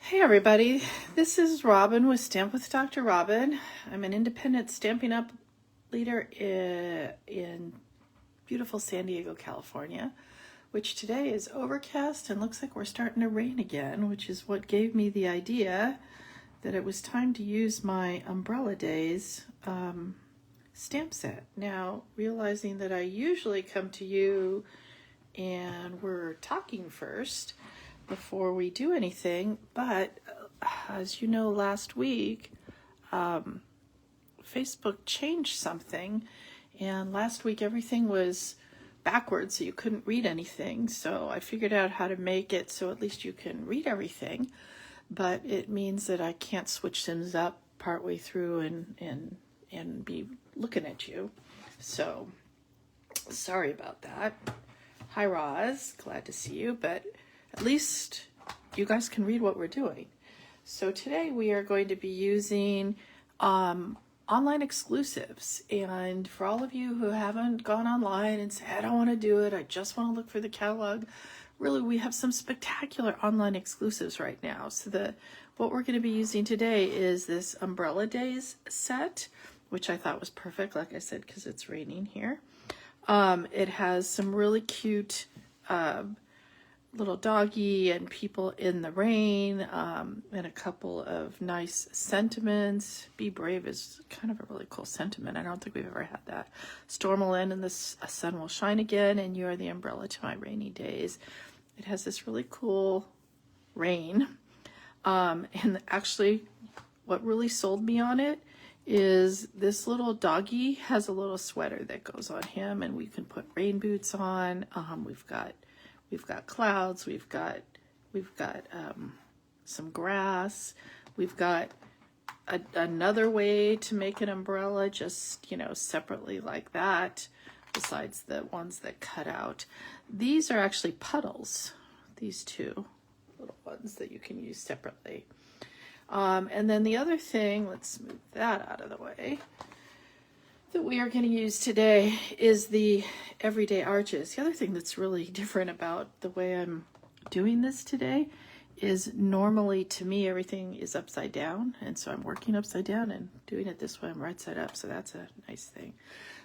Hey everybody, this is Robin with Stamp with Dr. Robin. I'm an independent Stampin' Up leader in beautiful San Diego, California, which today is overcast and looks like we're starting to rain again, which is what gave me the idea that it was time to use my Umbrella Days stamp set. Now, realizing that I usually come to you and we're talking first before we do anything, but as you know, last week Facebook changed something, and last week everything was backwards, so you couldn't read anything. So I figured out how to make it so at least you can read everything, but it means that I can't switch things up partway through and be looking at you. So sorry about that. Hi Roz, glad to see you, but at least you guys can read what we're doing. So today we are going to be using online exclusives. And for all of you who haven't gone online and say, I don't want to do it, I just want to look for the catalog, really we have some spectacular online exclusives right now. So what we're going to be using today is this Umbrella Days set, which I thought was perfect, like I said, because it's raining here. It has some really cute little doggy and people in the rain, and a couple of nice sentiments. Be brave is kind of a really cool sentiment. I don't think we've ever had that. Storm will end and the sun will shine again, and you are the umbrella to my rainy days. It has this really cool rain. And actually, what really sold me on it is this little doggy has a little sweater that goes on him, and we can put rain boots on. We've got clouds, we've got some grass, we've got another way to make an umbrella just, separately like that, besides the ones that cut out. These are actually puddles, these two little ones that you can use separately. And then the other thing, let's move that out of the way, that we are going to use today is the everyday arches. The other thing that's really different about the way I'm doing this today is normally to me everything is upside down, and so I'm working upside down, and doing it this way I'm right side up, so that's a nice thing.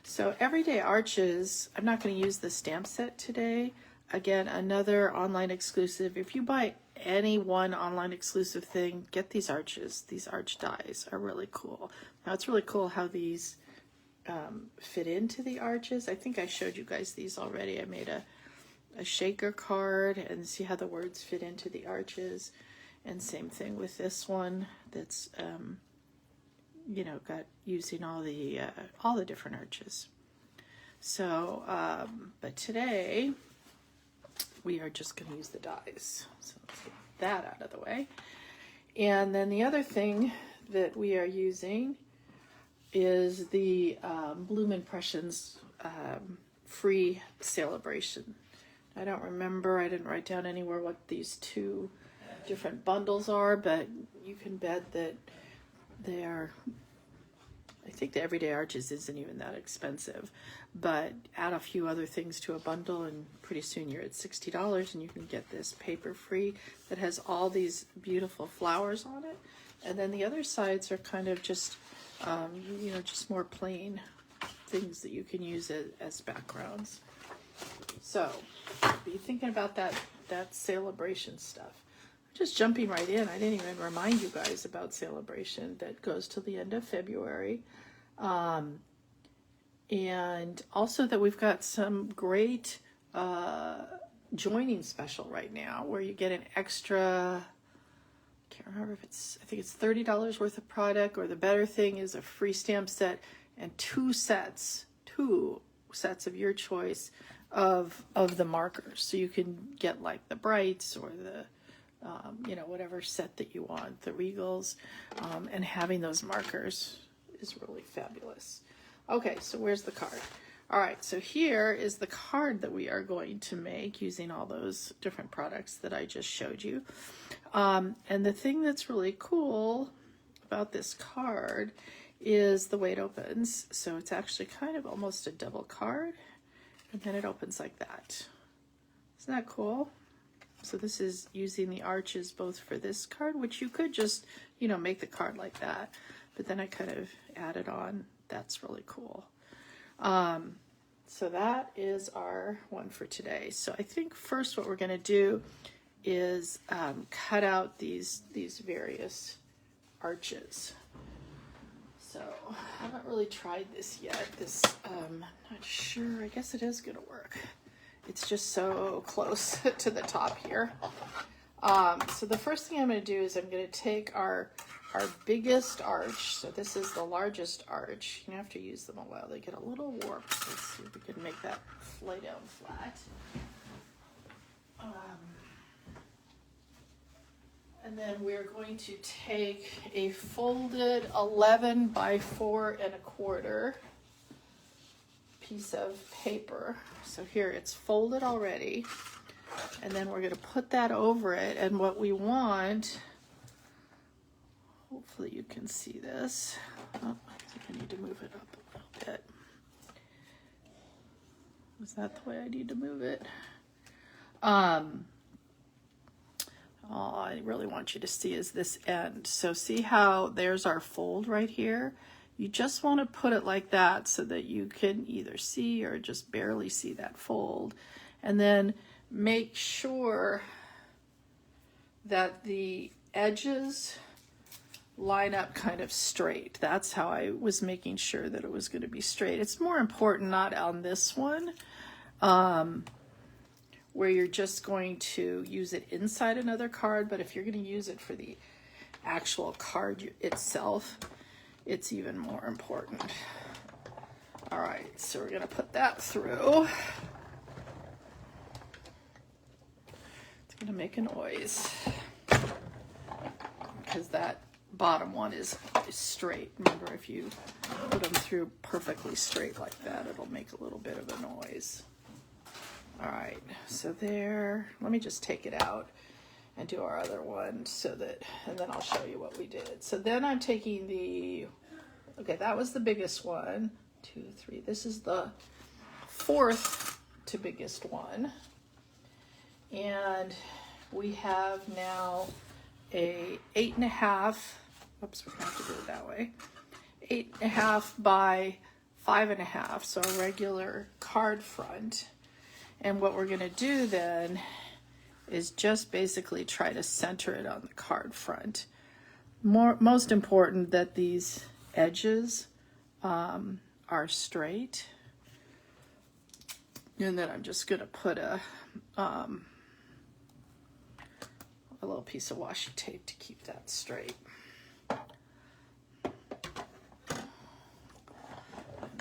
So everyday arches, I'm not going to use the stamp set today. Again, another online exclusive. If you buy any one online exclusive thing, get these arches. These arch dies are really cool. Now it's really cool how these fit into the arches. I think I showed you guys these already. I made a shaker card, and see how the words fit into the arches. And same thing with this one that's got using all the different arches. So but today we are just going to use the dies. So let's get that out of the way. And then the other thing that we are using is the Bloom Impressions free celebration. I don't remember, I didn't write down anywhere what these two different bundles are, but you can bet that they are, I think the Everyday Arches isn't even that expensive, but add a few other things to a bundle and pretty soon you're at $60 and you can get this paper free that has all these beautiful flowers on it. And then the other sides are kind of just just more plain things that you can use as backgrounds. So be thinking about that celebration stuff. Just jumping right in, I didn't even remind you guys about celebration that goes till the end of February. And also that we've got some great joining special right now where you get an extra, can't remember if I think it's $30 worth of product, or the better thing is a free stamp set and two sets of your choice of the markers. So you can get like the Brights or the whatever set that you want, the Regals, and having those markers is really fabulous. Okay, so where's the card? All right, so here is the card that we are going to make using all those different products that I just showed you. And the thing that's really cool about this card is the way it opens. So it's actually kind of almost a double card, and then it opens like that. Isn't that cool? So this is using the arches both for this card, which you could just, you know, make the card like that. But then I kind of added on. That's really cool. So that is our one for today. So I think first what we're going to do is cut out these various arches. So I haven't really tried this yet. This, I'm not sure. I guess it is going to work. It's just so close to the top here. So the first thing I'm going to do is I'm going to take our biggest arch. So this is the largest arch. You have to use them a while. They get a little warped. So let's see if we can make that lay down flat. And then we're going to take a folded 11 by 4 1/4 piece of paper. So here it's folded already. And then we're going to put that over it. And what we want, hopefully you can see this. Oh, I think I need to move it up a little bit. Is that the way I need to move it? All I really want you to see is this end. So see how there's our fold right here? You just want to put it like that so that you can either see or just barely see that fold. And then make sure that the edges line up kind of straight. That's how I was making sure that it was going to be straight. It's more important not on this one, where you're just going to use it inside another card, but if you're going to use it for the actual card itself, it's even more important. All right, so we're going to put that through. It's going to make a noise because that bottom one is straight. Remember, if you put them through perfectly straight like that, it'll make a little bit of a noise. All right, so there, let me just take it out and do our other one so that, and then I'll show you what we did. So then I'm taking the, okay, that was the biggest one, 2, 3. This is the 4th to biggest one. And we have now a 8.5, oops, we're gonna have to do it that way, 8.5 by 5.5, so a regular card front. And what we're going to do then is just basically try to center it on the card front. Most important that these edges are straight. And then I'm just going to put a little piece of washi tape to keep that straight. And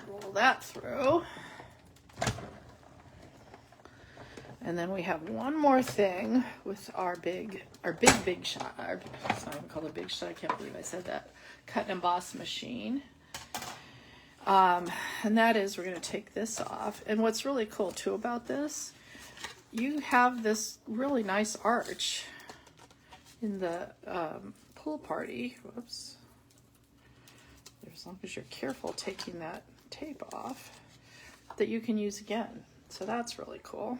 roll that through. And then we have one more thing with our big shot. It's not even called a big shot. I can't believe I said that. Cut and emboss machine. And that is, we're going to take this off. And what's really cool too about this, you have this really nice arch in the pool party. Whoops. As long as you're careful taking that tape off, that you can use again. So that's really cool.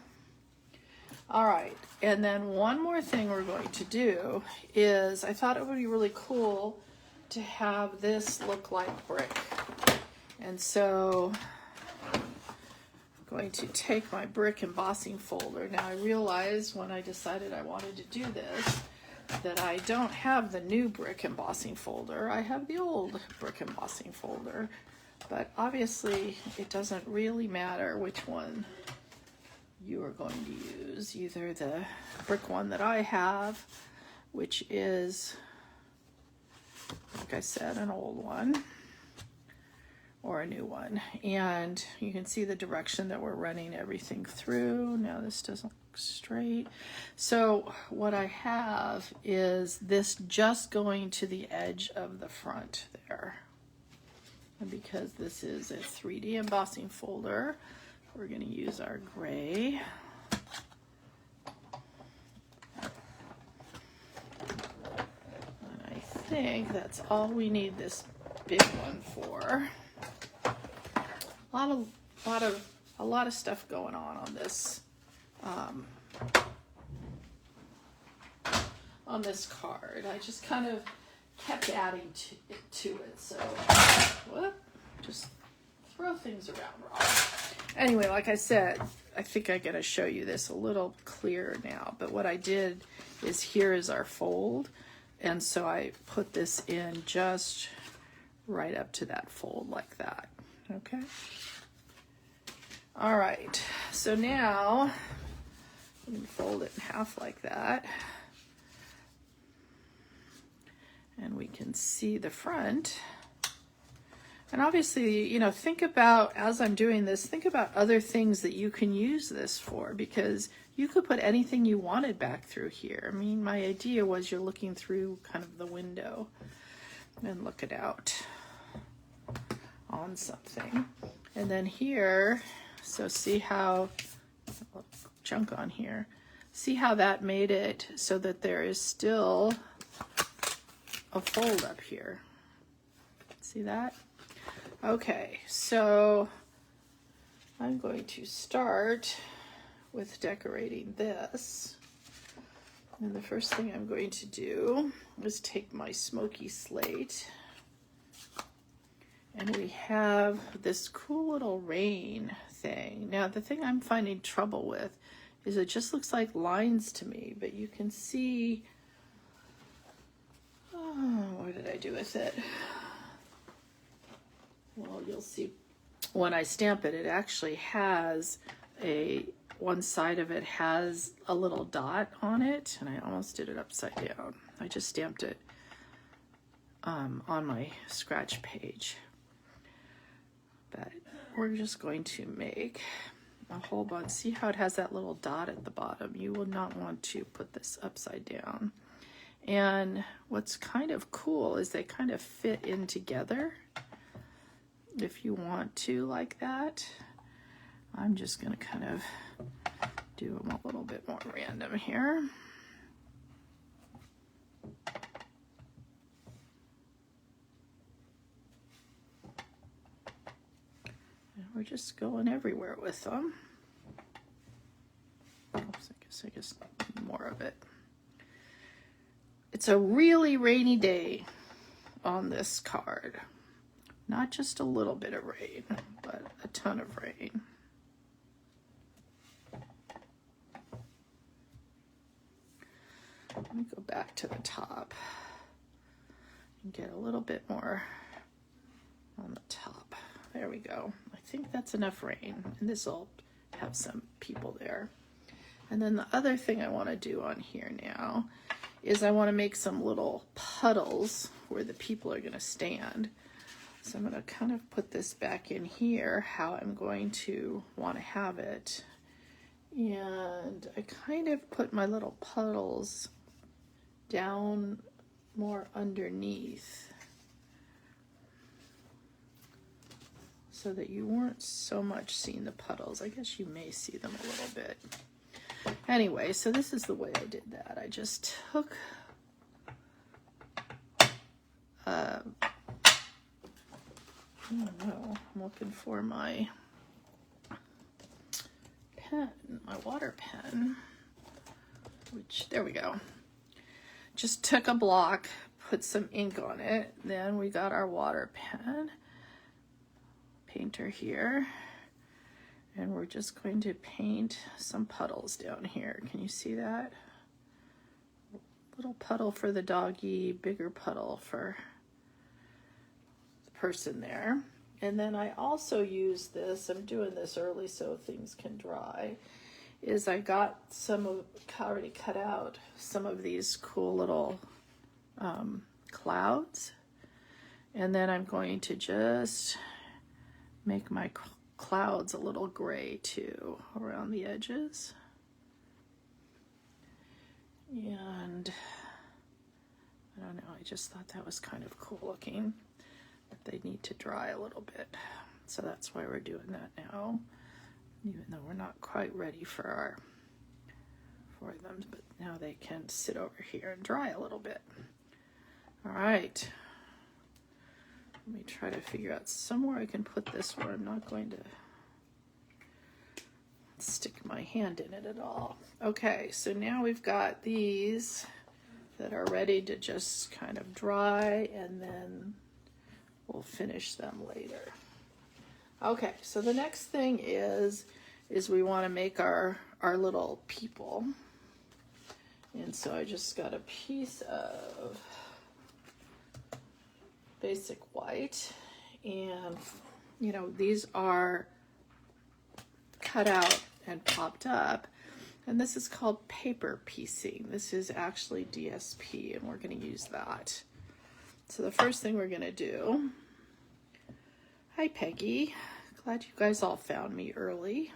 All right, and then one more thing we're going to do is, I thought it would be really cool to have this look like brick. And so I'm going to take my brick embossing folder. Now I realized when I decided I wanted to do this that I don't have the new brick embossing folder. I have the old brick embossing folder, but obviously it doesn't really matter which one you are going to use. Either the brick one that I have, which is, like I said, an old one, or a new one. And you can see the direction that we're running everything through. Now this doesn't look straight. So what I have is this just going to the edge of the front there. And because this is a 3D embossing folder, we're going to use our gray. And I think that's all we need this big one for. A lot of stuff going on this on this card. I just kind of kept adding to it. So, whoop, just throw things around wrong. Anyway, like I said, I think I gotta show you this a little clearer now. But what I did is, here is our fold. And so I put this in just right up to that fold like that. Okay. All right. So now I'm going to fold it in half like that. And we can see the front. And obviously, you know, think about, as I'm doing this, think about other things that you can use this for, because you could put anything you wanted back through here. I mean, my idea was you're looking through kind of the window and look it out on something. And then here, so see how, junk on here, see how that made it so that there is still a fold up here. See that? Okay, so I'm going to start with decorating this. And the first thing I'm going to do is take my smoky slate. And we have this cool little rain thing. Now, the thing I'm finding trouble with is it just looks like lines to me, but you can see, oh, what did I do with it? Well, you'll see when I stamp it, it actually has one side of it has a little dot on it, and I almost did it upside down. I just stamped it on my scratch page. But we're just going to make a whole bunch. See how it has that little dot at the bottom? You will not want to put this upside down. And what's kind of cool is they kind of fit in together. If you want to, like that. I'm just going to kind of do them a little bit more random here. And we're just going everywhere with them. Oops, I guess more of it. It's a really rainy day on this card. Not just a little bit of rain, but a ton of rain. Let me go back to the top and get a little bit more on the top. There we go. I think that's enough rain, and this will have some people there. And then the other thing I want to do on here now is I want to make some little puddles where the people are going to stand. So I'm going to kind of put this back in here, how I'm going to want to have it. And I kind of put my little puddles down more underneath so that you weren't so much seeing the puddles. I guess you may see them a little bit. Anyway, so this is the way I did that. I just took I don't know, I'm looking for my pen, my water pen, which, there we go. Just took a block, put some ink on it, then we got our water pen, painter here, and we're just going to paint some puddles down here. Can you see that? Little puddle for the doggy, bigger puddle for person there. And then I also use this, I'm doing this early so things can dry, is I got already cut out some of these cool little clouds, and then I'm going to just make my clouds a little gray too around the edges. And I don't know, I just thought that was kind of cool looking. But they need to dry a little bit, so that's why we're doing that now, even though we're not quite ready for them, but now they can sit over here and dry a little bit. All right, let me try to figure out somewhere I can put this where I'm not going to stick my hand in it at all. Okay, so now we've got these that are ready to just kind of dry, and then we'll finish them later. Okay, so the next thing is we want to make our little people. And so I just got a piece of basic white, and you know, these are cut out and popped up, and this is called paper piecing. This is actually DSP, and we're going to use that. So the first thing we're going to do, hi Peggy, glad you guys all found me early.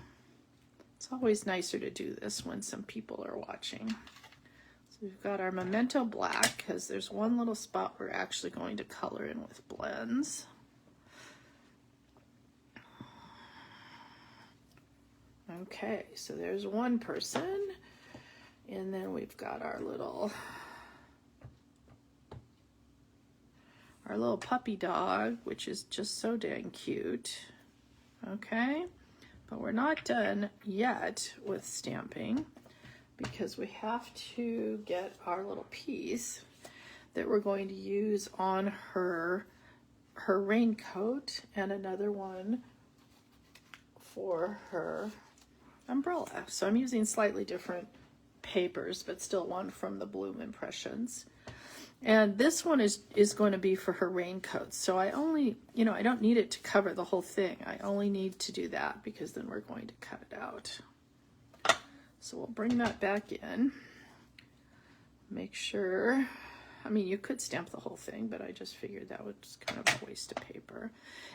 It's always nicer to do this when some people are watching. So we've got our Memento Black, because there's one little spot we're actually going to color in with blends. Okay, so there's one person, and then we've got our little puppy dog, which is just so dang cute. Okay, but we're not done yet with stamping, because we have to get our little piece that we're going to use on her raincoat, and another one for her umbrella. So I'm using slightly different papers, but still one from the Bloom Impressions. And this one is going to be for her raincoat. So I only, you know, I don't need it to cover the whole thing. I only need to do that because then we're going to cut it out. So we'll bring that back in. Make sure, I mean, you could stamp the whole thing, but I just figured that was kind of a waste of paper.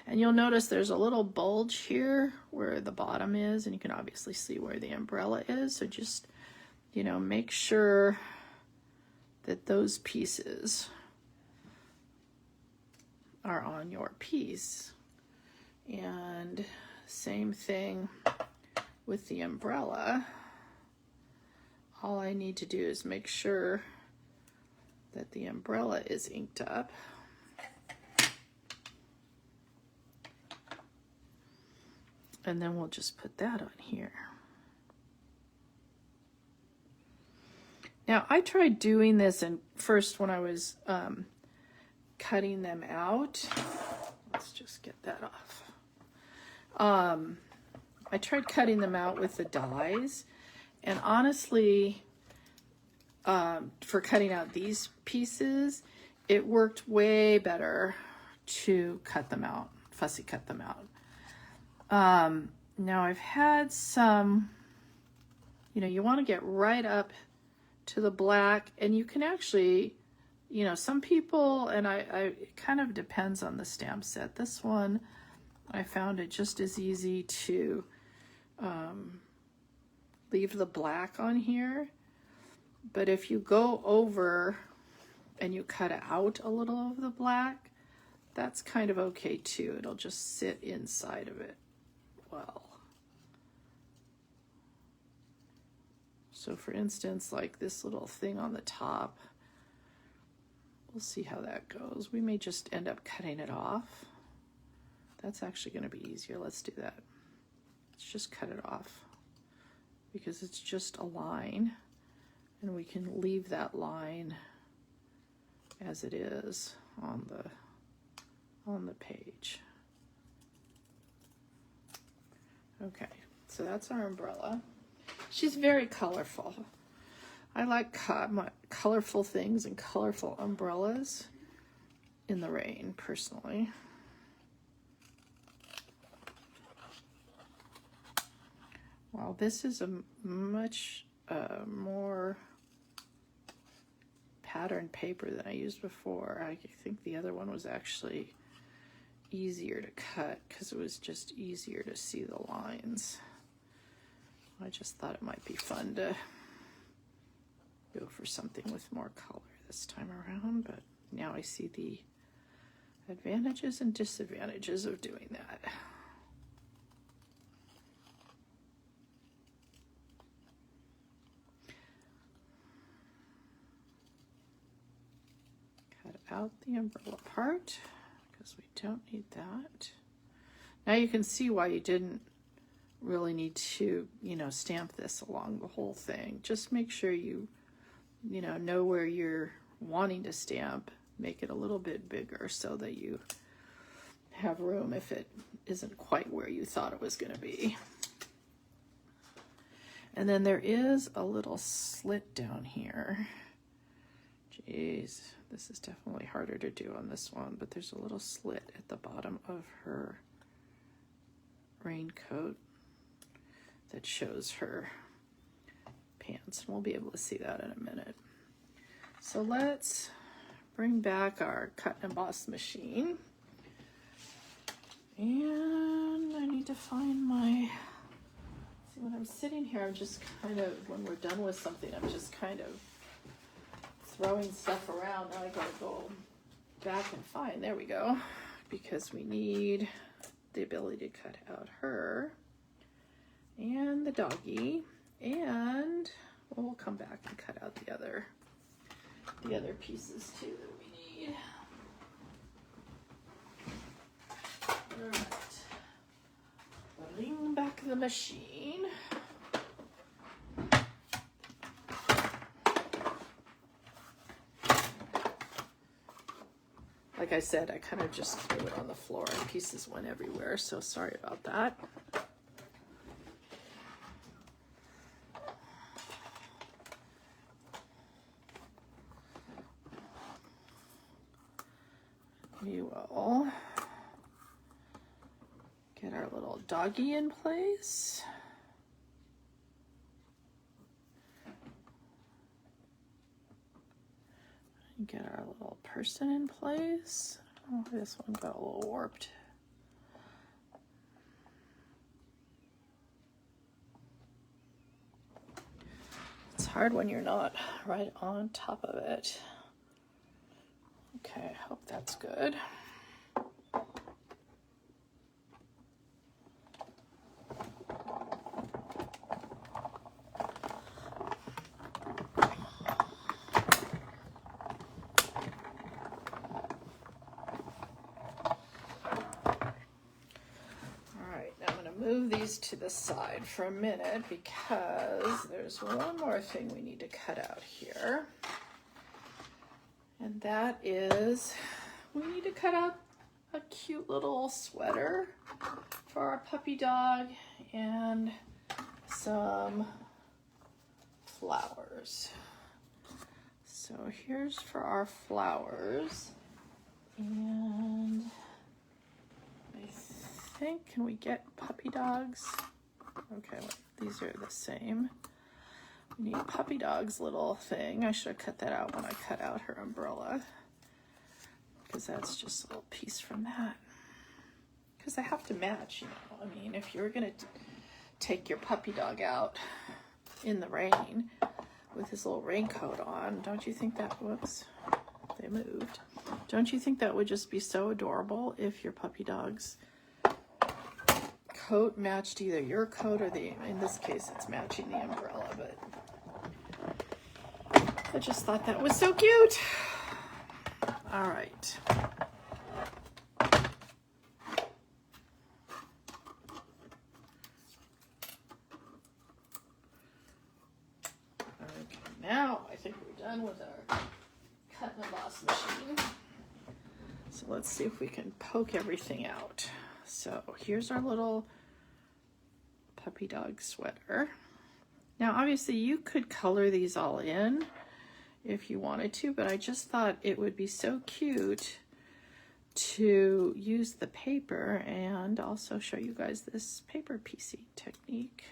And you'll notice there's a little bulge here where the bottom is, and you can obviously see where the umbrella is. So just, you know, make sure that those pieces are on your piece. And same thing with the umbrella. All I need to do is make sure that the umbrella is inked up. And then we'll just put that on here. Now, I tried doing this first when I was cutting them out. Let's just get that off. I tried cutting them out with the dies, and honestly, for cutting out these pieces, it worked way better to cut them out, fussy cut them out. Now I've had some, you know, you want to get right up to the black, and you can actually, you know, some people, and it kind of depends on the stamp set. This one, I found it just as easy to leave the black on here. But if you go over and you cut out a little of the black, that's kind of okay too. It'll just sit inside of it well. So for instance, like this little thing on the top, we'll see how that goes. We may just end up cutting it off. That's actually going to be easier. Let's do that. Let's just cut it off because it's just a line, and we can leave that line as it is on the page. Okay, so that's our umbrella. She's very colorful. I like colorful things and colorful umbrellas in the rain, personally. Well, this is a much more patterned paper than I used before. I think the other one was actually easier to cut because it was just easier to see the lines. I just thought it might be fun to go for something with more color this time around, but now I see the advantages and disadvantages of doing that. Cut out the umbrella part because we don't need that. Now you can see why you didn't really need to, you know, stamp this along the whole thing. Just make sure you you know where you're wanting to stamp, make it a little bit bigger so that you have room if it isn't quite where you thought it was going to be. And then there is a little slit down here. Jeez, this is definitely harder to do on this one, but there's a little slit at the bottom of her raincoat that shows her pants, and we'll be able to see that in a minute. So let's bring back our cut and emboss machine, and I need to find my, see, when I'm sitting here, I'm just kind of, when we're done with something, I'm just kind of throwing stuff around. Now I gotta go back and find, there we go, because we need the ability to cut out her and the doggy, and we'll come back and cut out the other pieces too that we need. All right, bring back the machine. Like I said, I kind of just threw it on the floor and pieces went everywhere, so sorry about that. We will get our little doggy in place. Get our little person in place. Oh, this one got a little warped. It's hard when you're not right on top of it. Okay, I hope that's good. Move these to the side for a minute because there's one more thing we need to cut out here, and that is we need to cut out a cute little sweater for our puppy dog and some flowers. So here's for our flowers, and I think, can we get puppy dogs? Okay, these are the same. We need puppy dog's little thing. I should have cut that out when I cut out her umbrella, because that's just a little piece from that. Because they have to match, you know. I mean, if you're gonna take your puppy dog out in the rain with his little raincoat on, don't you think that, whoops, they moved. Don't you think that would just be so adorable if your puppy dog's coat matched either your coat or in this case it's matching the umbrella, but I just thought that was so cute. All right. Okay, now I think we're done with our cut and emboss machine. So let's see if we can poke everything out. So here's our little puppy dog sweater. Now obviously you could color these all in if you wanted to, but I just thought it would be so cute to use the paper and also show you guys this paper piecing technique.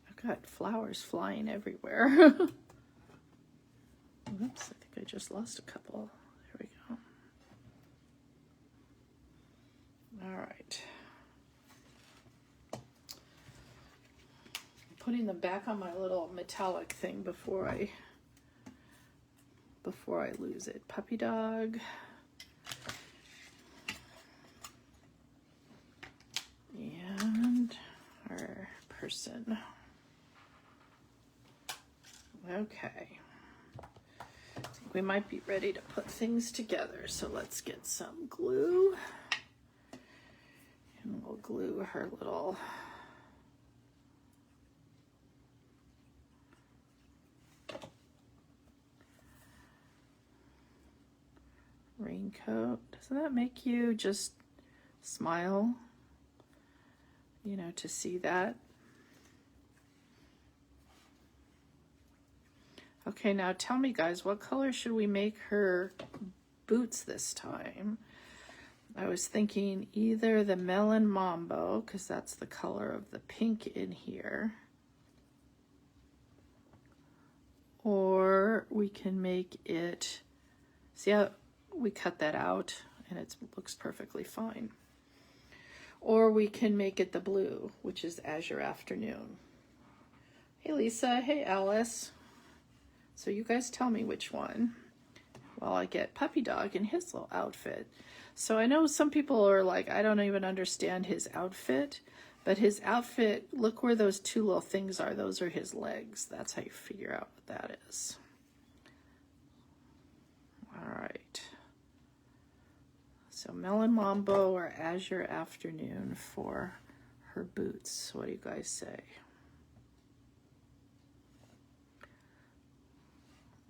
I've got flowers flying everywhere. Oops, I think I just lost a couple. There we go. All right. Putting them back on my little metallic thing before I lose it. Puppy dog. And our person. Okay. We might be ready to put things together, so let's get some glue glue her little raincoat. Doesn't that make you just smile, you know, to see that? Okay, now tell me, guys, what color should we make her boots this time? I was thinking either the Melon Mambo, because that's the color of the pink in here, or we can make it, see how we cut that out and it looks perfectly fine. Or we can make it the blue, which is Azure Afternoon. Hey Lisa, hey Alice. So you guys tell me which one while I get Puppy Dog in his little outfit. So I know some people are like, I don't even understand his outfit, but his outfit, look where those two little things are. Those are his legs. That's how you figure out what that is. All right. So Melon Mambo or Azure Afternoon for her boots. What do you guys say?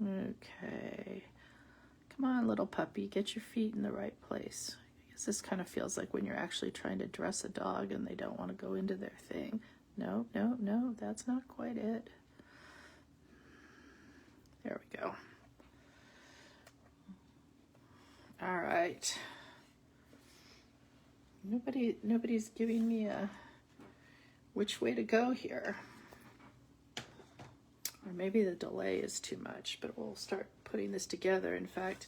Okay. Come on, little puppy, get your feet in the right place. I guess this kind of feels like when you're actually trying to dress a dog and they don't want to go into their thing. No, no, no, that's not quite it. There we go. All right. Nobody's giving me a which way to go here. Or maybe the delay is too much, but we'll start putting this together. In fact,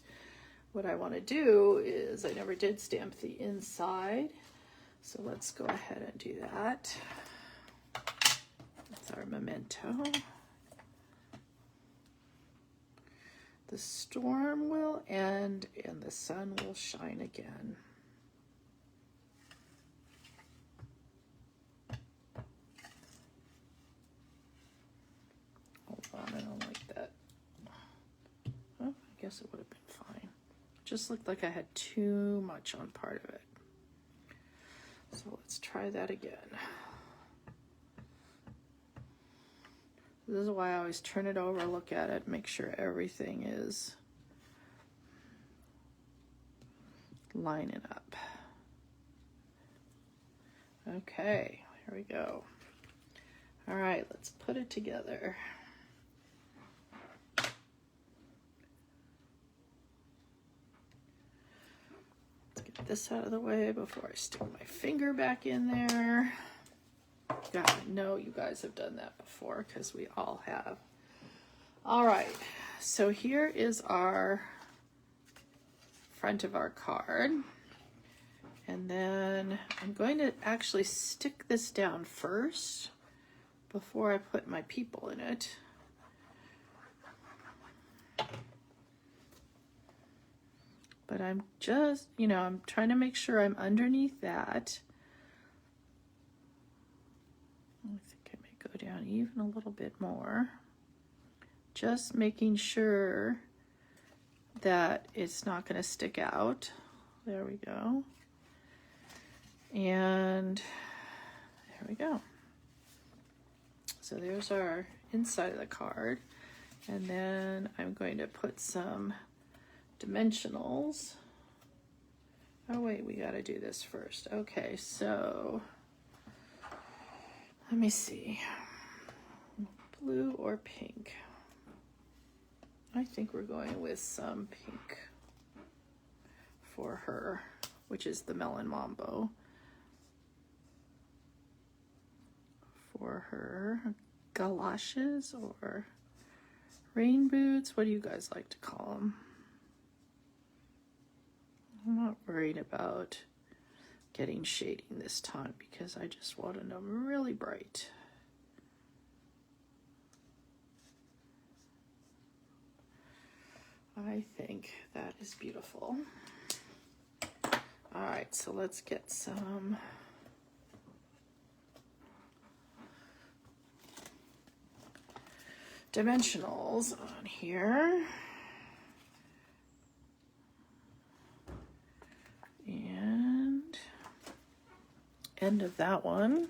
what I want to do is, I never did stamp the inside, so let's go ahead and do that. That's our memento. The storm will end and the sun will shine again. I don't like that. Oh, I guess it would have been fine. Just looked like I had too much on part of it. So let's try that again. This is why I always turn it over, look at it, make sure everything is lining up. Okay, here we go. All right, let's put it together. This out of the way before I stick my finger back in there. God, I know you guys have done that before because we all have. All right, so here is our front of our card. And then I'm going to actually stick this down first before I put my people in it. But I'm just, you know, I'm trying to make sure I'm underneath that. I think I may go down even a little bit more. Just making sure that it's not going to stick out. There we go. And there we go. So there's our inside of the card. And then I'm going to put some dimensionals. Oh wait, we got to do this first. Okay, so let me see. Blue or pink? I think we're going with some pink for her, which is the Melon Mambo. For her galoshes or rain boots, what do you guys like to call them? I'm not worried about getting shading this time because I just wanted them really bright. I think that is beautiful. All right, so let's get some dimensionals on here. end of that one,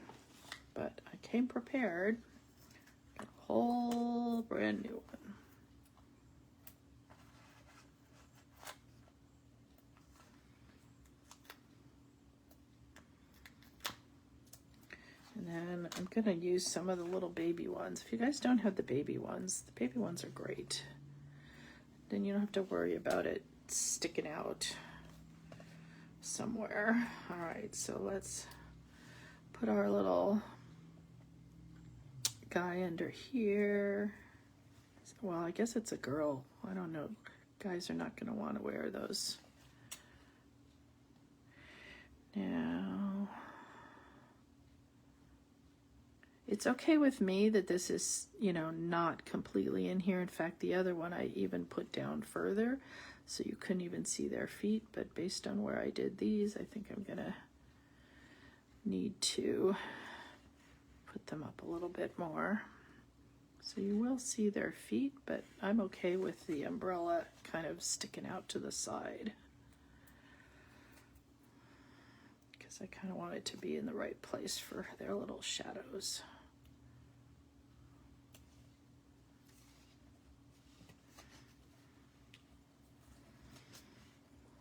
but I came prepared. Got a whole brand new one. And then I'm going to use some of the little baby ones. If you guys don't have the baby ones are great. Then you don't have to worry about it sticking out somewhere. All right, so let's put our little guy under here. Well, I guess it's a girl. I don't know. Guys are not going to want to wear those. Now, it's okay with me that this is, you know, not completely in here. In fact, the other one I even put down further so you couldn't even see their feet. But based on where I did these, I think I'm gonna need to put them up a little bit more. So you will see their feet, but I'm okay with the umbrella kind of sticking out to the side, because I kind of want it to be in the right place for their little shadows.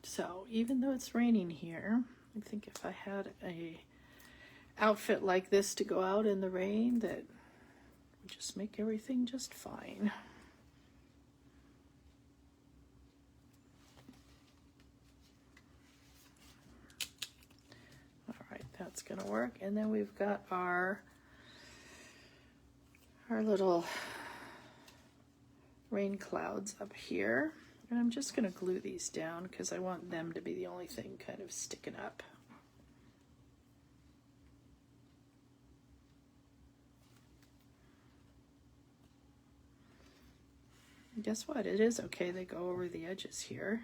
So even though it's raining here, I think if I had a outfit like this to go out in the rain, that would just make everything just fine. All right, that's gonna work. And then we've got our little rain clouds up here. And I'm just going to glue these down because I want them to be the only thing kind of sticking up. And guess what? It is okay they go over the edges here,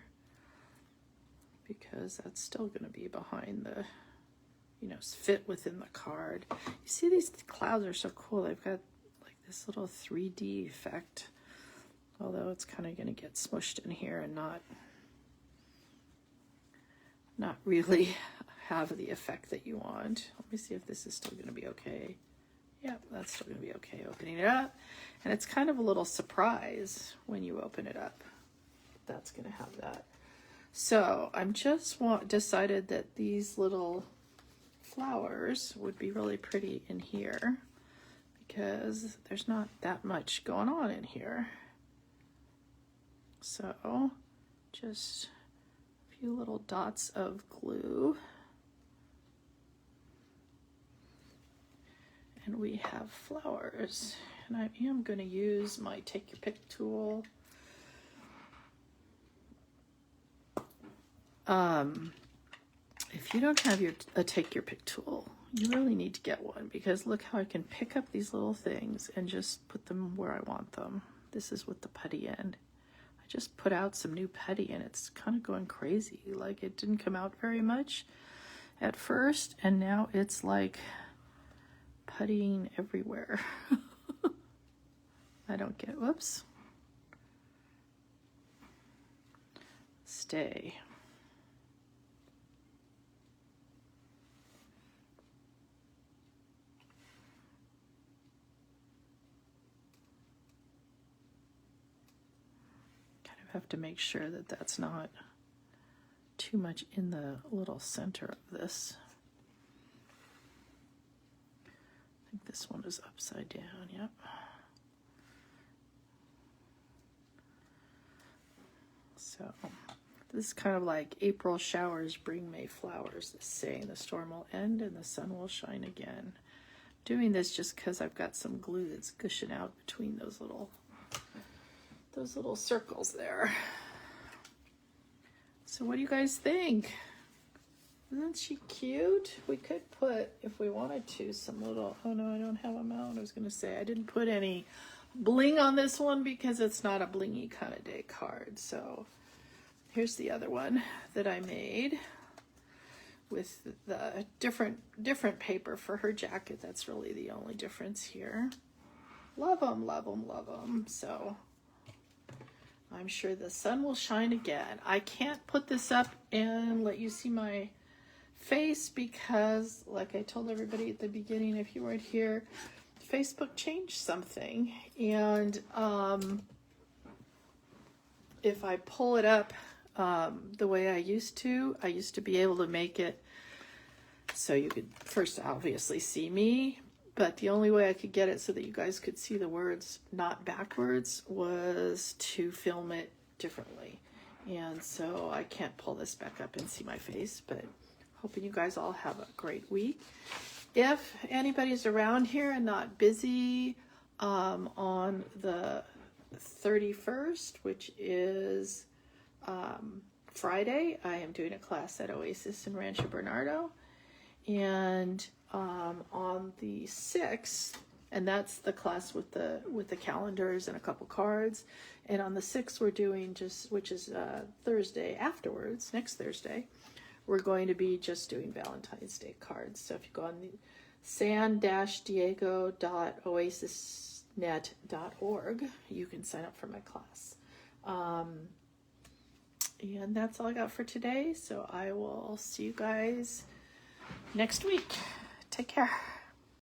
because that's still going to be behind the, you know, fit within the card. You see, these clouds are so cool. They've got like this little 3D effect. Although it's kind of going to get smushed in here and not really have the effect that you want. Let me see if this is still going to be okay. Yep, that's still going to be okay opening it up. And it's kind of a little surprise when you open it up. That's going to have that. So I'm just decided that these little flowers would be really pretty in here, because there's not that much going on in here. So just a few little dots of glue, and we have flowers. And I am going to use my Take Your Pick tool. If you don't have a Take Your Pick tool, you really need to get one, because look how I can pick up these little things and just put them where I want them. This is with the putty end. Just put out some new putty and it's kind of going crazy. Like, it didn't come out very much at first, and now it's like puttying everywhere. I don't get, whoops. Stay. Have to make sure that that's not too much in the little center of this. I think this one is upside down, yep. So this is kind of like April showers bring May flowers, this saying. The storm will end and the sun will shine again. I'm doing this just because I've got some glue that's gushing out between those little circles there. So what do you guys think? Isn't she cute? We could put, if we wanted to, some little, oh no, I don't have them out. I was going to say I didn't put any bling on this one because it's not a blingy kind of day card. So here's the other one that I made with the different paper for her jacket. That's really the only difference here. Love them, love them, love them. So I'm sure the sun will shine again. I can't put this up and let you see my face because, like I told everybody at the beginning, if you weren't here, Facebook changed something. And if I pull it up the way I used to be able to make it so you could first obviously see me, but the only way I could get it so that you guys could see the words not backwards was to film it differently. And so I can't pull this back up and see my face, but hoping you guys all have a great week. If anybody's around here and not busy on the 31st, which is Friday, I am doing a class at Oasis in Rancho Bernardo. And on the 6th, and that's the class with the calendars and a couple cards. And on the 6th, we're doing which is Thursday afterwards, next Thursday, we're going to be just doing Valentine's Day cards. So if you go on the san-diego.oasisnet.org, you can sign up for my class. And that's all I got for today. So I will see you guys next week. Take care.